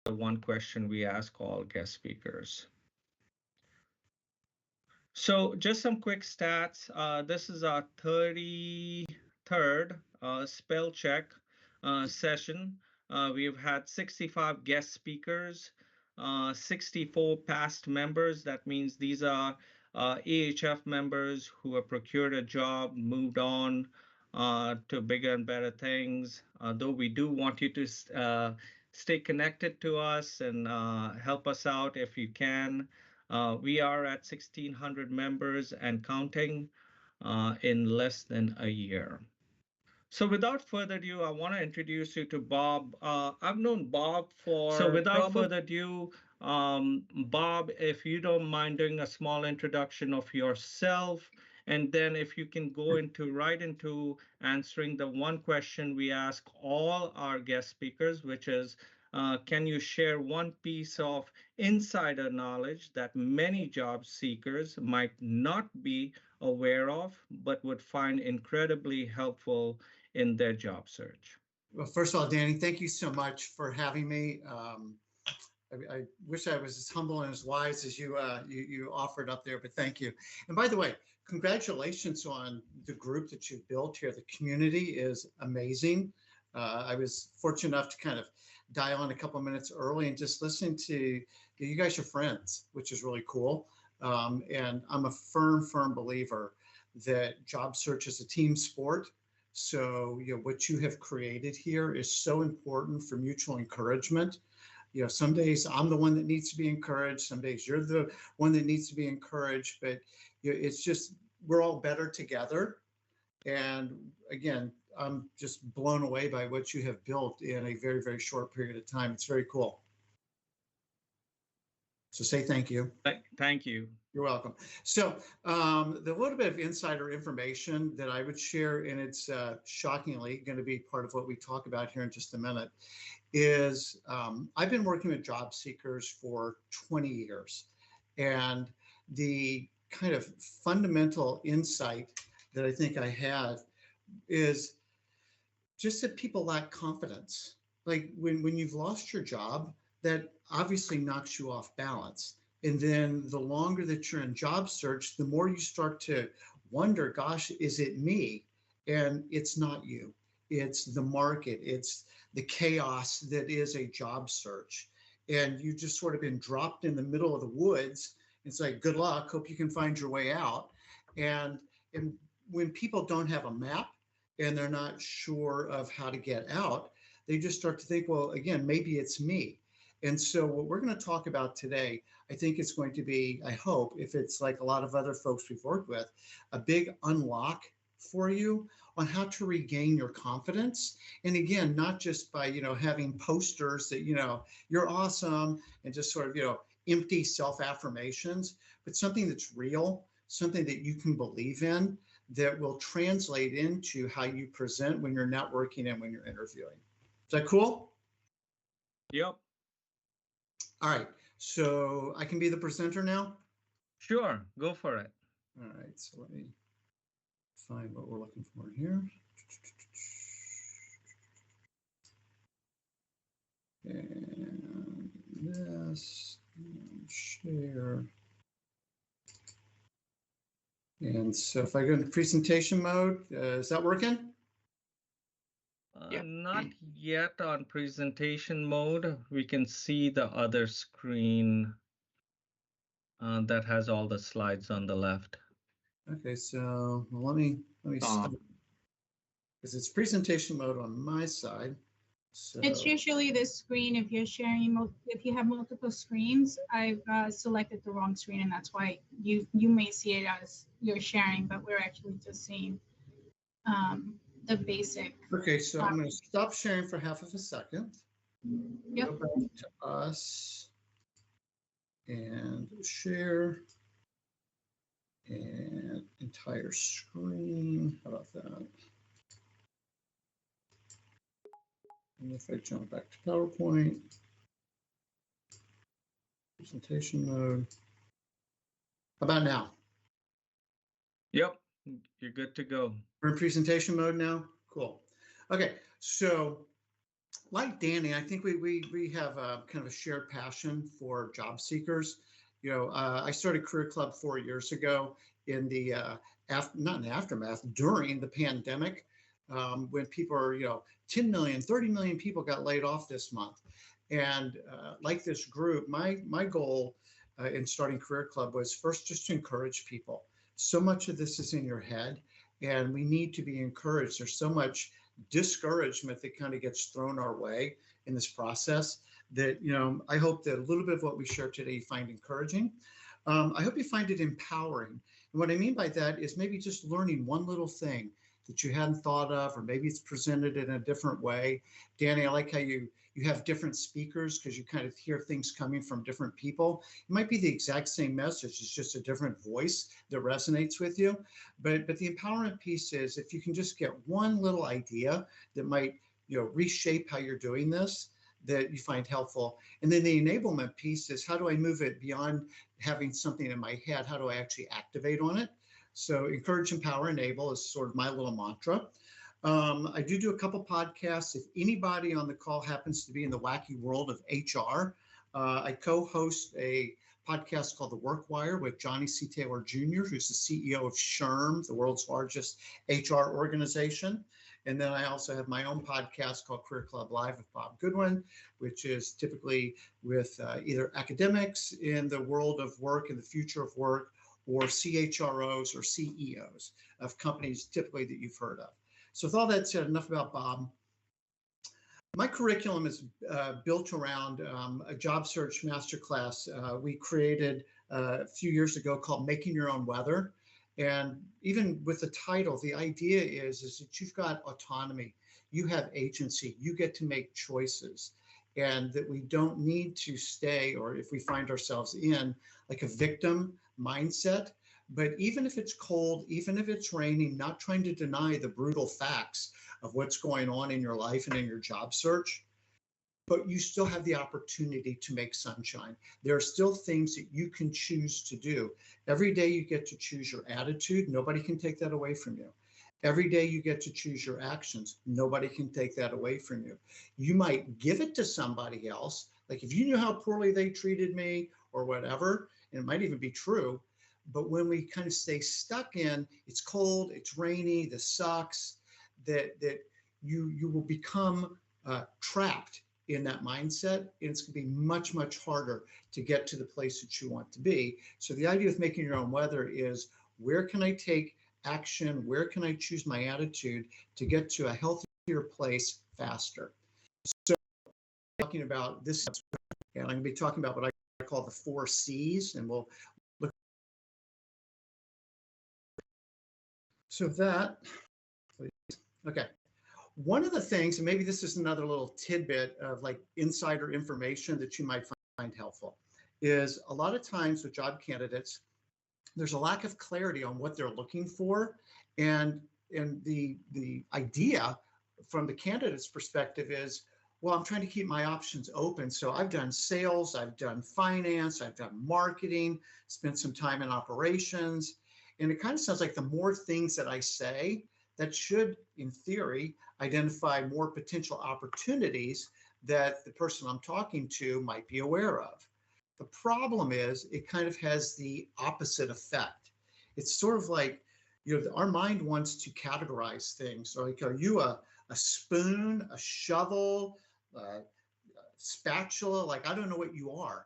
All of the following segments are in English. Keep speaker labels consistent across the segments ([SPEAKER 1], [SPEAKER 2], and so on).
[SPEAKER 1] the one question we ask all guest speakers. So just some quick stats. This is our 33rd spell check session. We've had 65 guest speakers, 64 past members. That means these are AHF members who have procured a job, moved on to bigger and better things. Though we do want you to stay connected to us and help us out if you can. We are at 1,600 members and counting in less than a year. So without further ado, I want to introduce you to Bob. I've known Bob for So without further ado, Bob, if you don't mind doing a small introduction of yourself, and then if you can go right into answering the one question we ask all our guest speakers, which is, can you share one piece of insider knowledge that many job seekers might not be aware of, but would find incredibly helpful in their job search?
[SPEAKER 2] Well, first of all, Danny, thank you so much for having me. I wish I was as humble and as wise as you offered up there, but thank you. And by the way, congratulations on the group that you've built here. The community is amazing. I was fortunate enough to kind of dial in a couple of minutes early and just listen to you guys are friends, which is really cool. And I'm a firm believer that job search is a team sport. So, what you have created here is so important for mutual encouragement. Some days I'm the one that needs to be encouraged. Some days you're the one that needs to be encouraged. But it's just, we're all better together. And again, I'm just blown away by what you have built in a very short period of time. It's very cool. So say thank you.
[SPEAKER 1] Thank you.
[SPEAKER 2] You're welcome. So the little bit of insider information that I would share, and it's shockingly going to be part of what we talk about here in just a minute, is I've been working with job seekers for 20 years. And the kind of fundamental insight that I think I have is just that people lack confidence. Like when you've lost your job, that obviously knocks you off balance. And then the longer that you're in job search, the more you start to wonder, gosh, is it me? And it's not you. It's the market. It's the chaos that is a job search. And you've just sort of been dropped in the middle of the woods. It's like, good luck. Hope you can find your way out. And when people don't have a map and they're not sure of how to get out, they just start to think, well, again, maybe it's me. And so what we're going to talk about today, I think it's going to be, I hope, if it's like a lot of other folks we've worked with, a big unlock for you on how to regain your confidence. And again, not just by, having posters that, you're awesome and just sort of, empty self-affirmations, but something that's real, something that you can believe in that will translate into how you present when you're networking and when you're interviewing. Is that cool?
[SPEAKER 1] Yep.
[SPEAKER 2] All right, so I can be the presenter now?
[SPEAKER 1] Sure, go for it.
[SPEAKER 2] All right, so let me find what we're looking for here. And this, and share. And so if I go into presentation mode, is that working?
[SPEAKER 1] Not yet on presentation mode. We can see the other screen that has all the slides on the left.
[SPEAKER 2] Okay, so let me start, because it's presentation mode on my side. So
[SPEAKER 3] it's usually this screen if you're sharing, if you have multiple screens. I've selected the wrong screen, and that's why you may see it as you're sharing, but we're actually just seeing the basic.
[SPEAKER 2] Okay, so I'm going to stop sharing for half of a second.
[SPEAKER 3] Yep.
[SPEAKER 2] Go back to us and share and entire screen. How about that? And if I jump back to PowerPoint, presentation mode. How about now?
[SPEAKER 1] Yep, you're good to go.
[SPEAKER 2] We're in presentation mode now? Cool. Okay, so Like Danny, I think we have a kind of a shared passion for job seekers. I started Career Club 4 years ago in the not in the aftermath, during the pandemic, when people are, 10 million, 30 million people got laid off this month. And like this group, my goal in starting Career Club was first just to encourage people. So much of this is in your head, and we need to be encouraged. There's so much discouragement that kind of gets thrown our way in this process that, I hope that a little bit of what we share today you find encouraging. I hope you find it empowering. And what I mean by that is maybe just learning one little thing that you hadn't thought of, or maybe it's presented in a different way. Danny, I like how you have different speakers because you kind of hear things coming from different people. It might be the exact same message, it's just a different voice that resonates with you. But the empowerment piece is if you can just get one little idea that might, reshape how you're doing this, that you find helpful. And then the enablement piece is how do I move it beyond having something in my head? How do I actually activate on it? So encourage, empower, enable is sort of my little mantra. I do a couple podcasts. If anybody on the call happens to be in the wacky world of HR, I co-host a podcast called The Work Wire with Johnny C. Taylor Jr., who's the CEO of SHRM, the world's largest HR organization. And then I also have my own podcast called Career Club Live with Bob Goodwin, which is typically with either academics in the world of work and the future of work, or CHROs or CEOs of companies typically that you've heard of. So with all that said, enough about Bob. My curriculum is built around a job search masterclass we created a few years ago called Making Your Own Weather. And even with the title, the idea is that you've got autonomy, you have agency, you get to make choices, and that we don't need to stay, or if we find ourselves in like a victim mindset. But even if it's cold, even if it's raining, not trying to deny the brutal facts of what's going on in your life and in your job search, but you still have the opportunity to make sunshine. There are still things that you can choose to do. Every day you get to choose your attitude. Nobody can take that away from you. Every day you get to choose your actions. Nobody can take that away from you. You might give it to somebody else. Like if you knew how poorly they treated me or whatever, and it might even be true, but when we kind of stay stuck in, it's cold, it's rainy, this sucks, that you will become trapped in that mindset, and it's going to be much, much harder to get to the place that you want to be. So the idea of making your own weather is where can I take action? Where can I choose my attitude to get to a healthier place faster? So talking about this, and I'm going to be talking about what I call the 4 C's, and we'll look. So that, please. Okay. One of the things, and maybe this is another little tidbit of like insider information that you might find helpful, is a lot of times with job candidates, there's a lack of clarity on what they're looking for. And the idea from the candidate's perspective is, well, I'm trying to keep my options open. So I've done sales, I've done finance, I've done marketing, spent some time in operations. And it kind of sounds like the more things that I say, that should, in theory, identify more potential opportunities that the person I'm talking to might be aware of. The problem is it kind of has the opposite effect. It's sort of like, our mind wants to categorize things. So like, are you a spoon, a shovel, a spatula? Like, I don't know what you are.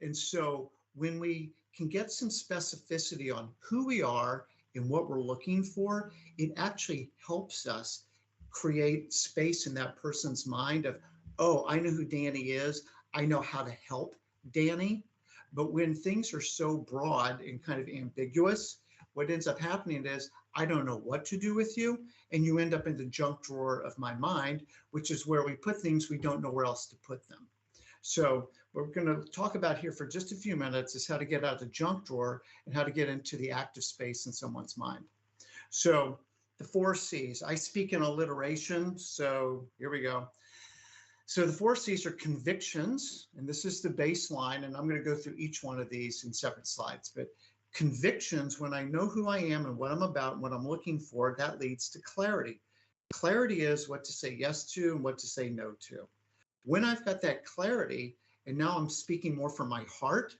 [SPEAKER 2] And so when we can get some specificity on who we are and what we're looking for, it actually helps us create space in that person's mind of, oh, I know who Danny is. I know how to help Danny. But when things are so broad and kind of ambiguous, what ends up happening is I don't know what to do with you. And you end up in the junk drawer of my mind, which is where we put things we don't know where else to put them. So what we're going to talk about here for just a few minutes is how to get out of the junk drawer and how to get into the active space in someone's mind. So the 4 C's, I speak in alliteration. So here we go. So the 4 C's are convictions, and this is the baseline, and I'm going to go through each one of these in separate slides. But convictions, when I know who I am and what I'm about and what I'm looking for, that leads to clarity. Clarity is what to say yes to and what to say no to. When I've got that clarity, and now I'm speaking more from my heart,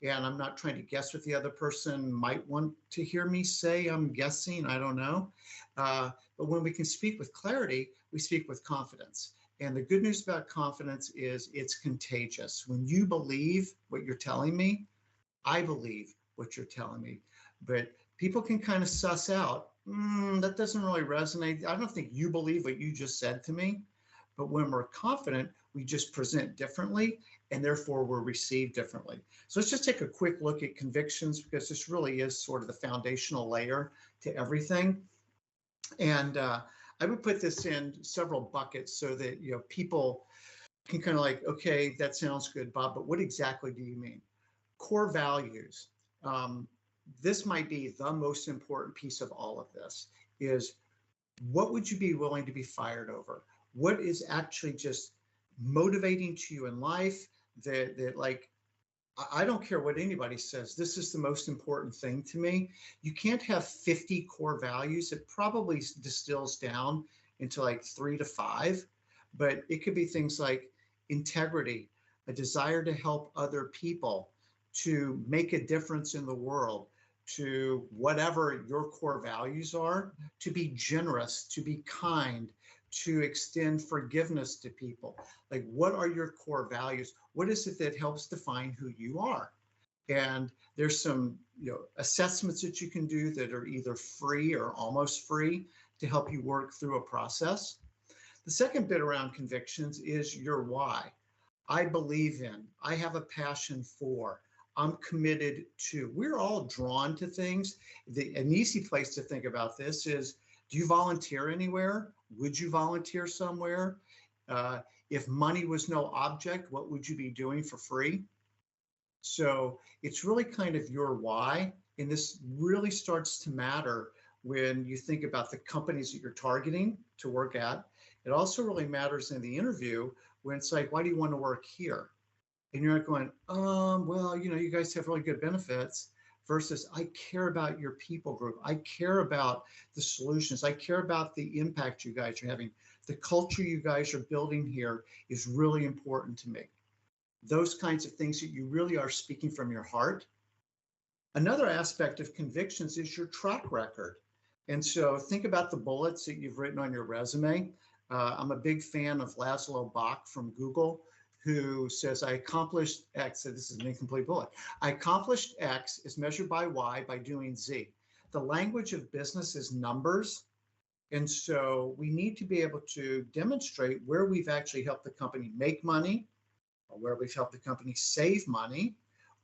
[SPEAKER 2] and I'm not trying to guess what the other person might want to hear me say. I'm guessing, I don't know. But when we can speak with clarity, we speak with confidence. And the good news about confidence is it's contagious. When you believe what you're telling me, I believe what you're telling me. But people can kind of suss out, that doesn't really resonate. I don't think you believe what you just said to me. But when we're confident, we just present differently and therefore we're received differently. So let's just take a quick look at convictions because this really is sort of the foundational layer to everything. And I would put this in several buckets so that people can kind of like, okay, that sounds good, Bob, but what exactly do you mean? Core values. Um, this might be the most important piece of all of this is what would you be willing to be fired over? What is actually just motivating to you in life that like, I don't care what anybody says, this is the most important thing to me. You can't have 50 core values. It probably distills down into like 3 to 5, but it could be things like integrity, a desire to help other people, to make a difference in the world, to whatever your core values are, to be generous, to be kind, to extend forgiveness to people. Like, what are your core values? What is it that helps define who you are? And there's some assessments that you can do that are either free or almost free to help you work through a process. The second bit around convictions is your why. I believe in, I have a passion for, I'm committed to. We're all drawn to things. An easy place to think about this is, do you volunteer anywhere? Would you volunteer somewhere? If money was no object, what would you be doing for free? So it's really kind of your why. And this really starts to matter when you think about the companies that you're targeting to work at. It also really matters in the interview when it's like, why do you want to work here? And you're not going, well, you guys have really good benefits, versus I care about your people group. I care about the solutions. I care about the impact you guys are having. The culture you guys are building here is really important to me. Those kinds of things that you really are speaking from your heart. Another aspect of convictions is your track record. And so think about the bullets that you've written on your resume. I'm a big fan of Laszlo Bock from Google, who says, I accomplished X. So this is an incomplete bullet. I accomplished X is measured by Y by doing Z. The language of business is numbers. And so we need to be able to demonstrate where we've actually helped the company make money, or where we've helped the company save money,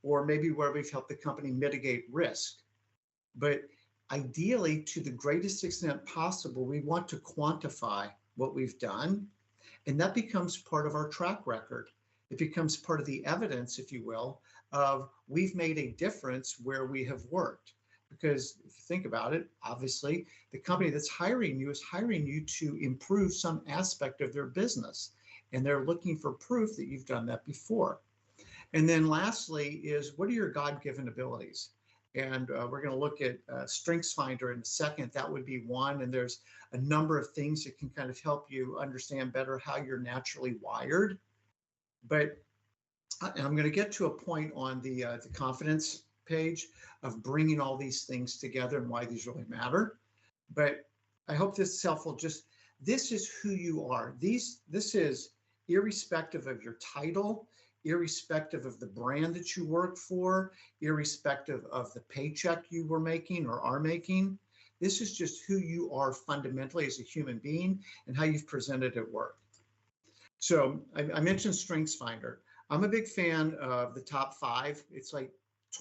[SPEAKER 2] or maybe where we've helped the company mitigate risk. But ideally, to the greatest extent possible, we want to quantify what we've done. And that becomes part of our track record. It becomes part of the evidence, if you will, of we've made a difference where we have worked. Because if you think about it, obviously, the company that's hiring you is hiring you to improve some aspect of their business. And they're looking for proof that you've done that before. And then lastly is, what are your God-given abilities? And we're going to look at StrengthsFinder in a second. That would be one. And there's a number of things that can kind of help you understand better how you're naturally wired. But I'm going to get to a point on the confidence page of bringing all these things together and why these really matter. But I hope this is helpful. Just, this is who you are. This is irrespective of your title, irrespective of the brand that you work for, irrespective of the paycheck you were making or are making. This is just who you are fundamentally as a human being and how you've presented at work. So I mentioned StrengthsFinder. I'm a big fan of the top 5. It's like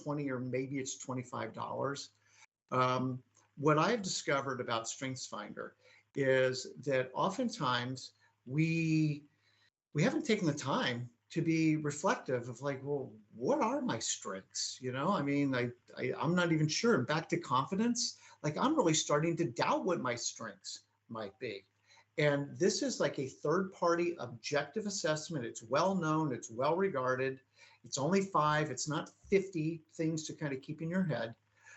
[SPEAKER 2] 20 or maybe it's $25. What I've discovered about StrengthsFinder is that oftentimes we haven't taken the time to be reflective of like, well, what are my strengths? I mean, I'm not even sure. Back to confidence, like I'm really starting to doubt what my strengths might be. And this is like a third-party objective assessment. It's well known, it's well regarded. It's only 5, it's not 50 things to kind of keep in your head.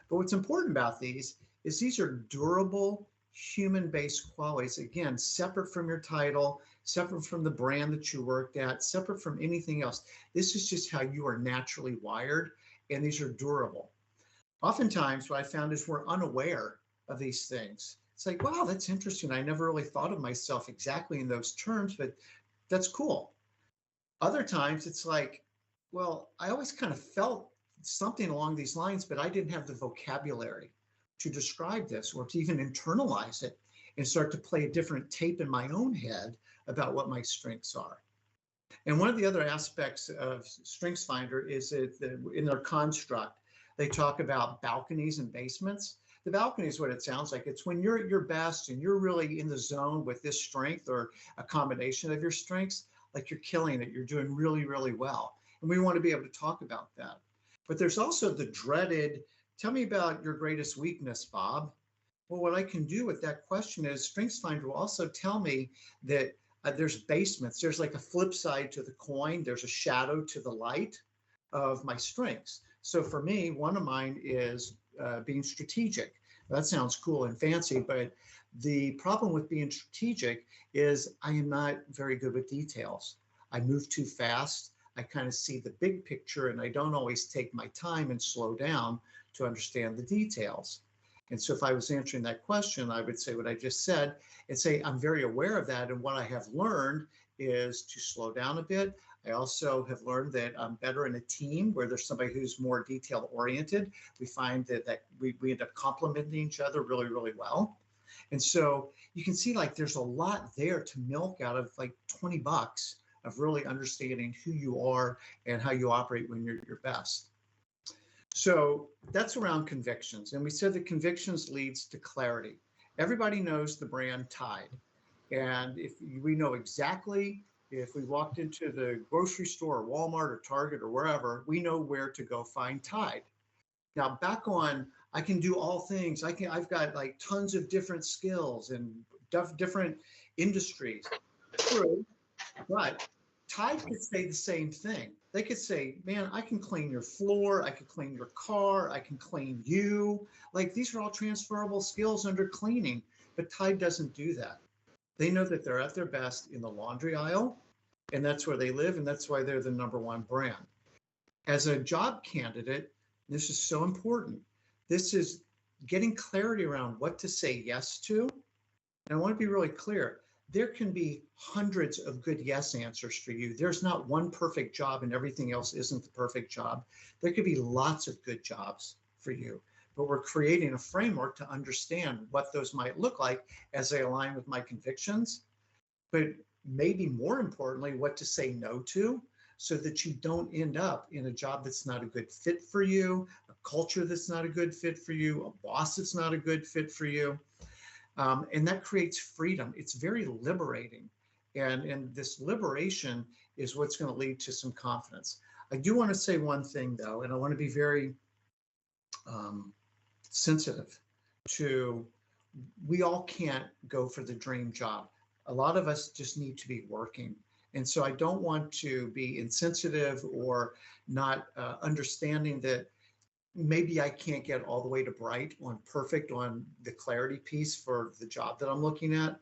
[SPEAKER 2] But what's important about these is these are durable, human-based qualities, again, separate from your title, separate from the brand that you worked at, separate from anything else. This is just how you are naturally wired, and these are durable. Oftentimes, what I found is we're unaware of these things. It's like, wow, that's interesting. I never really thought of myself exactly in those terms, but that's cool. Other times, it's like, well, I always kind of felt something along these lines, but I didn't have the vocabulary to describe this or to even internalize it and start to play a different tape in my own head about what my strengths are. And one of the other aspects of StrengthsFinder is that in their construct, they talk about balconies and basements. The balcony is what it sounds like. It's when you're at your best and you're really in the zone with this strength or a combination of your strengths, like you're killing it, you're doing really, really well. And we want to be able to talk about that. But there's also the dreaded, tell me about your greatest weakness, Bob. Well, what I can do with that question is StrengthsFinder will also tell me that there's basements. There's like a flip side to the coin. There's a shadow to the light of my strengths. So for me, one of mine is being strategic. That sounds cool and fancy, but the problem with being strategic is I am not very good with details. I move too fast. I kind of see the big picture and I don't always take my time and slow down to understand the details. And so if I was answering that question, I would say what I just said and say, I'm very aware of that. And what I have learned is to slow down a bit. I also have learned that I'm better in a team where there's somebody who's more detail oriented. We find that we end up complementing each other really, really well. And so you can see like there's a lot there to milk out of like $20 of really understanding who you are and how you operate when you're at your best. So that's around convictions. And we said that convictions leads to clarity. Everybody knows the brand Tide. And if we know exactly, if we walked into the grocery store or Walmart or Target or wherever, we know where to go find Tide. Now back on, I can do all things. I've got like tons of different skills and different industries. True, but Tide could say the same thing. They could say, man, I can clean your floor, I can clean your car, I can clean you. Like these are all transferable skills under cleaning, but Tide doesn't do that. They know that they're at their best in the laundry aisle, and that's where they live, and that's why they're the #1 brand. As a job candidate, this is so important. This is getting clarity around what to say yes to. And I want to be really clear. There can be hundreds of good yes answers for you. There's not one perfect job and everything else isn't the perfect job. There could be lots of good jobs for you, but we're creating a framework to understand what those might look like as they align with my convictions, but maybe more importantly, what to say no to so that you don't end up in a job that's not a good fit for you, a culture that's not a good fit for you, a boss that's not a good fit for you. And that creates freedom. It's very liberating. And this liberation is what's going to lead to some confidence. I do want to say one thing, though, and I want to be very sensitive to, we all can't go for the dream job. A lot of us just need to be working. And so I don't want to be insensitive or not understanding that maybe I can't get all the way to bright on perfect on the clarity piece for the job that I'm looking at,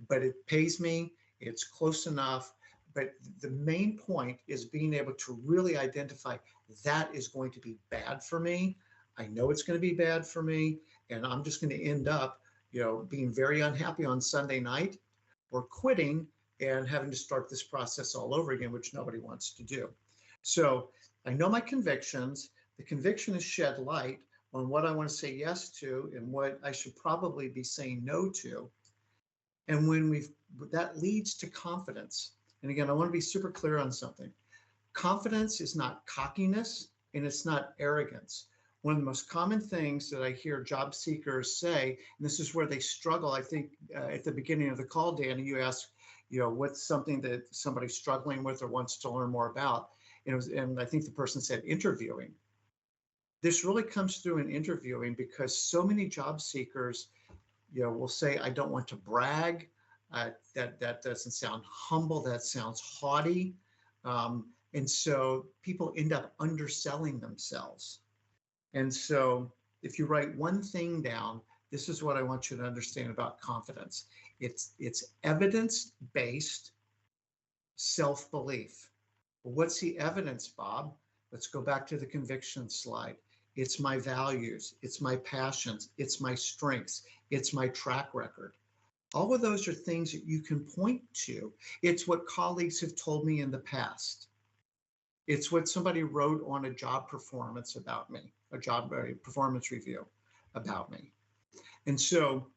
[SPEAKER 2] but it pays me, it's close enough. But the main point is being able to really identify that is going to be bad for me. I know it's going to be bad for me, and I'm just going to end up, being very unhappy on Sunday night or quitting and having to start this process all over again, which nobody wants to do. So I know my convictions. The conviction is shed light on what I want to say yes to and what I should probably be saying no to. And when that leads to confidence. And again, I want to be super clear on something. Confidence is not cockiness and it's not arrogance. One of the most common things that I hear job seekers say, and this is where they struggle, I think at the beginning of the call, Danny, you asked, what's something that somebody's struggling with or wants to learn more about? And I think the person said interviewing. This really comes through in interviewing because so many job seekers, will say, I don't want to brag. That doesn't sound humble. That sounds haughty. And so people end up underselling themselves. And so if you write one thing down this is what I want you to understand about confidence. It's evidence-based self-belief. Well, what's the evidence, Bob? Let's go back to the conviction slide. It's my values, it's my passions, it's my strengths, it's my track record. All of those are things that you can point to. It's what colleagues have told me in the past. It's what somebody wrote on a job performance about me, a job performance review about me. And so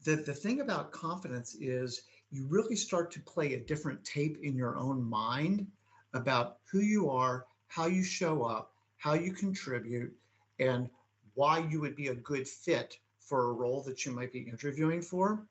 [SPEAKER 2] the thing about confidence is you really start to play a different tape in your own mind about who you are, how you show up, how you contribute, and why you would be a good fit for a role that you might be interviewing for.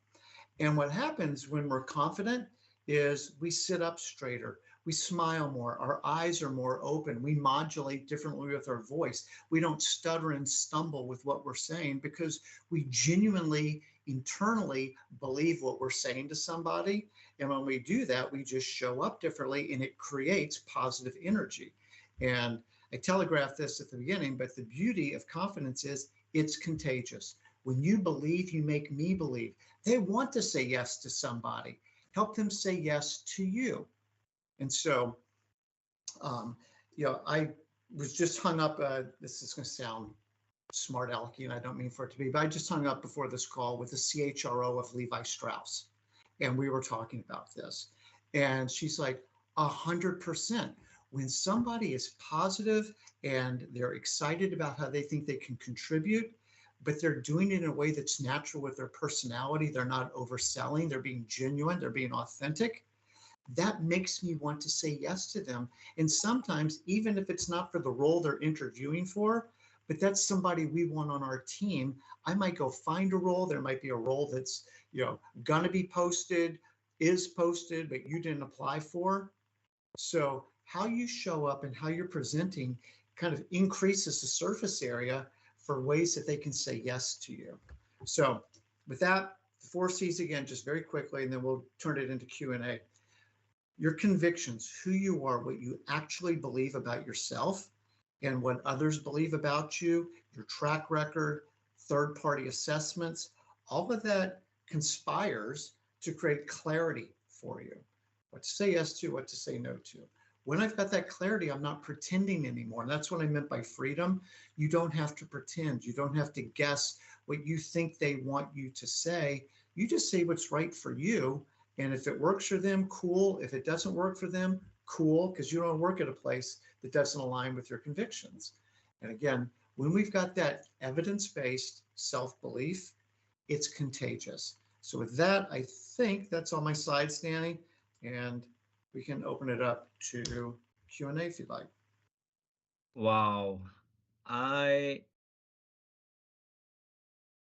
[SPEAKER 2] And what happens when we're confident is we sit up straighter, we smile more, our eyes are more open, we modulate differently with our voice. We don't stutter and stumble with what we're saying because we genuinely internally believe what we're saying to somebody. And when we do that, we just show up differently and it creates positive energy. And I telegraphed this at the beginning, but the beauty of confidence is it's contagious. When you believe, you make me believe. They want to say yes to somebody. Help them say yes to you. And so, I was just hung up. This is going to sound smart alecky, and I don't mean for it to be, but I just hung up before this call with the CHRO of Levi Strauss, and we were talking about this. And she's like, 100%. When somebody is positive and they're excited about how they think they can contribute, but they're doing it in a way that's natural with their personality, they're not overselling, they're being genuine, they're being authentic, that makes me want to say yes to them. And sometimes, even if it's not for the role they're interviewing for, but that's somebody we want on our team, I might go find a role. There might be a role that's, gonna be posted, is posted, but you didn't apply for. So how you show up and how you're presenting kind of increases the surface area for ways that they can say yes to you. So with that, the 4 C's again, just very quickly, and then we'll turn it into Q&A. Your convictions, who you are, what you actually believe about yourself and what others believe about you, your track record, third-party assessments, all of that conspires to create clarity for you. What to say yes to, what to say no to. When I've got that clarity, I'm not pretending anymore. And that's what I meant by freedom. You don't have to pretend. You don't have to guess what you think they want you to say. You just say what's right for you. And if it works for them, cool. If it doesn't work for them, cool, because you don't work at a place that doesn't align with your convictions. And again, when we've got that evidence-based self-belief, it's contagious. So with that, I think that's all my slides, Danny, and we can open it up to Q&A if you'd like.
[SPEAKER 1] Wow. I